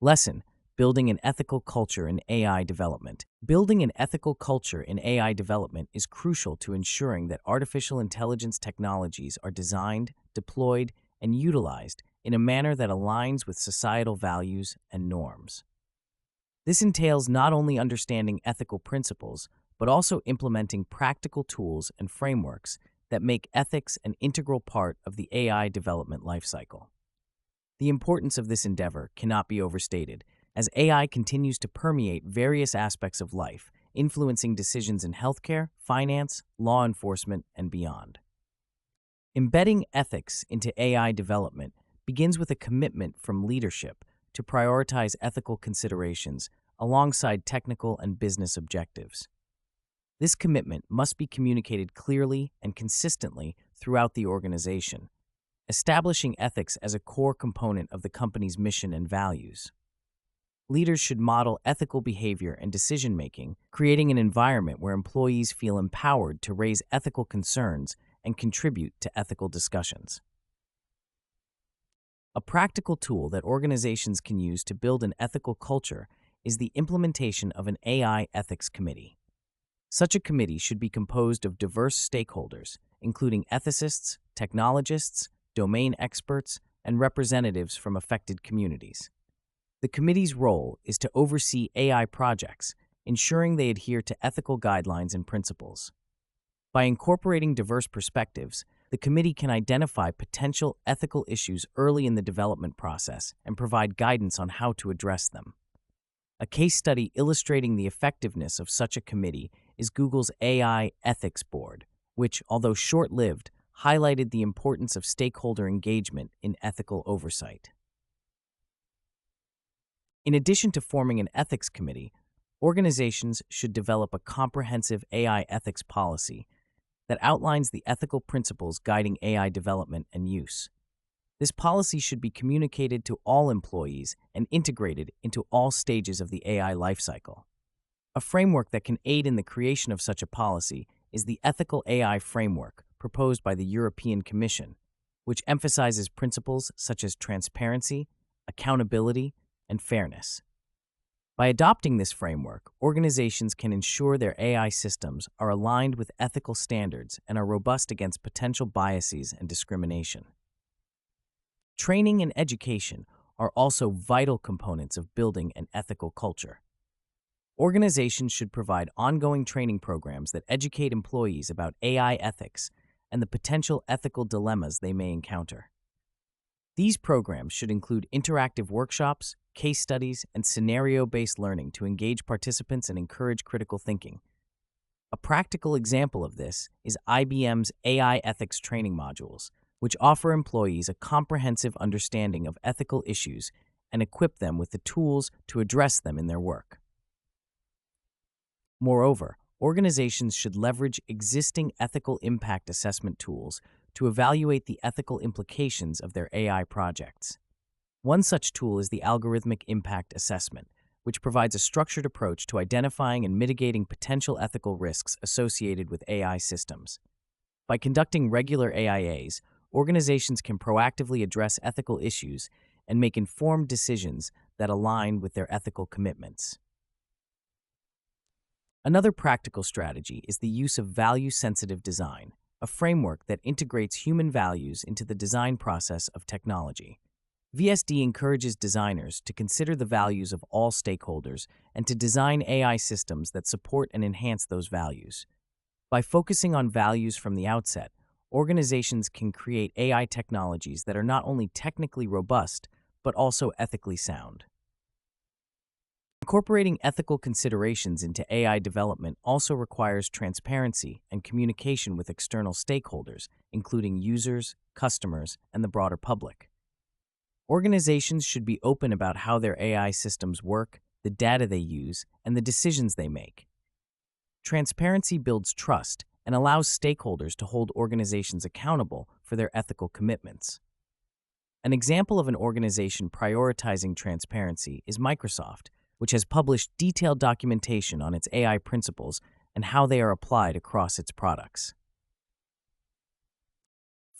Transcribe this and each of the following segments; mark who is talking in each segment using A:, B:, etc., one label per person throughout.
A: Lesson: Building an ethical culture in AI development. Building an ethical culture in AI development is crucial to ensuring that artificial intelligence technologies are designed, deployed, and utilized in a manner that aligns with societal values and norms. This entails not only understanding ethical principles, but also implementing practical tools and frameworks that make ethics an integral part of the AI development lifecycle. The importance of this endeavor cannot be overstated, as AI continues to permeate various aspects of life, influencing decisions in healthcare, finance, law enforcement, and beyond. Embedding ethics into AI development begins with a commitment from leadership to prioritize ethical considerations alongside technical and business objectives. This commitment must be communicated clearly and consistently throughout the organization, establishing ethics as a core component of the company's mission and values. Leaders should model ethical behavior and decision-making, creating an environment where employees feel empowered to raise ethical concerns and contribute to ethical discussions. A practical tool that organizations can use to build an ethical culture is the implementation of an AI ethics committee. Such a committee should be composed of diverse stakeholders, including ethicists, technologists, domain experts, and representatives from affected communities. The committee's role is to oversee AI projects, ensuring they adhere to ethical guidelines and principles. By incorporating diverse perspectives, the committee can identify potential ethical issues early in the development process and provide guidance on how to address them. A case study illustrating the effectiveness of such a committee is Google's AI Ethics Board, which, although short-lived, highlighted the importance of stakeholder engagement in ethical oversight. In addition to forming an ethics committee, organizations should develop a comprehensive AI ethics policy that outlines the ethical principles guiding AI development and use. This policy should be communicated to all employees and integrated into all stages of the AI lifecycle. A framework that can aid in the creation of such a policy is the Ethical AI Framework proposed by the European Commission, which emphasizes principles such as transparency, accountability, and fairness. By adopting this framework, organizations can ensure their AI systems are aligned with ethical standards and are robust against potential biases and discrimination. Training and education are also vital components of building an ethical culture. Organizations should provide ongoing training programs that educate employees about AI ethics and the potential ethical dilemmas they may encounter. These programs should include interactive workshops, case studies, and scenario-based learning to engage participants and encourage critical thinking. A practical example of this is IBM's AI ethics training modules, which offer employees a comprehensive understanding of ethical issues and equip them with the tools to address them in their work. Moreover, organizations should leverage existing ethical impact assessment tools to evaluate the ethical implications of their AI projects. One such tool is the Algorithmic Impact Assessment, which provides a structured approach to identifying and mitigating potential ethical risks associated with AI systems. By conducting regular AIAs, organizations can proactively address ethical issues and make informed decisions that align with their ethical commitments. Another practical strategy is the use of value-sensitive design, a framework that integrates human values into the design process of technology. VSD encourages designers to consider the values of all stakeholders and to design AI systems that support and enhance those values. By focusing on values from the outset, organizations can create AI technologies that are not only technically robust, but also ethically sound. Incorporating ethical considerations into AI development also requires transparency and communication with external stakeholders, including users, customers, and the broader public. Organizations should be open about how their AI systems work, the data they use, and the decisions they make. Transparency builds trust and allows stakeholders to hold organizations accountable for their ethical commitments. An example of an organization prioritizing transparency is Microsoft, which has published detailed documentation on its AI principles and how they are applied across its products.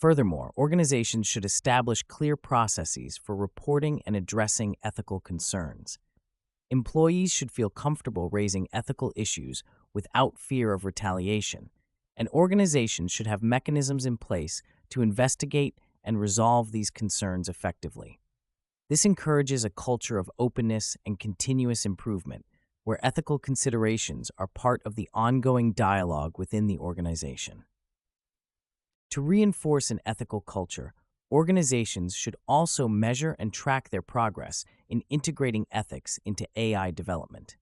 A: Furthermore, organizations should establish clear processes for reporting and addressing ethical concerns. Employees should feel comfortable raising ethical issues without fear of retaliation, and organizations should have mechanisms in place to investigate and resolve these concerns effectively. This encourages a culture of openness and continuous improvement, where ethical considerations are part of the ongoing dialogue within the organization. To reinforce an ethical culture, organizations should also measure and track their progress in integrating ethics into AI development.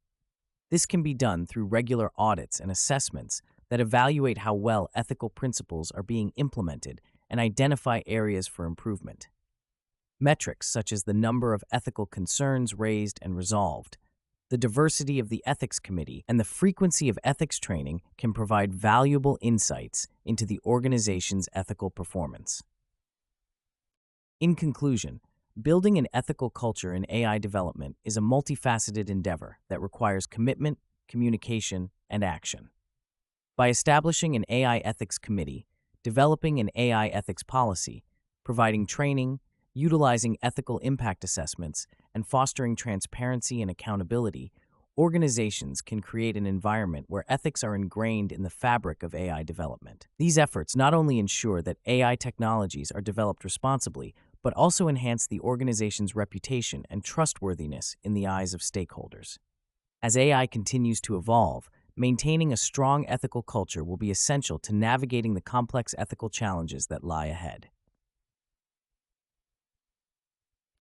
A: This can be done through regular audits and assessments that evaluate how well ethical principles are being implemented and identify areas for improvement. Metrics such as the number of ethical concerns raised and resolved, the diversity of the ethics committee, and the frequency of ethics training can provide valuable insights into the organization's ethical performance. In conclusion, building an ethical culture in AI development is a multifaceted endeavor that requires commitment, communication, and action. By establishing an AI ethics committee, developing an AI ethics policy, providing training, utilizing ethical impact assessments, and fostering transparency and accountability, organizations can create an environment where ethics are ingrained in the fabric of AI development. These efforts not only ensure that AI technologies are developed responsibly, but also enhance the organization's reputation and trustworthiness in the eyes of stakeholders. As AI continues to evolve, maintaining a strong ethical culture will be essential to navigating the complex ethical challenges that lie ahead.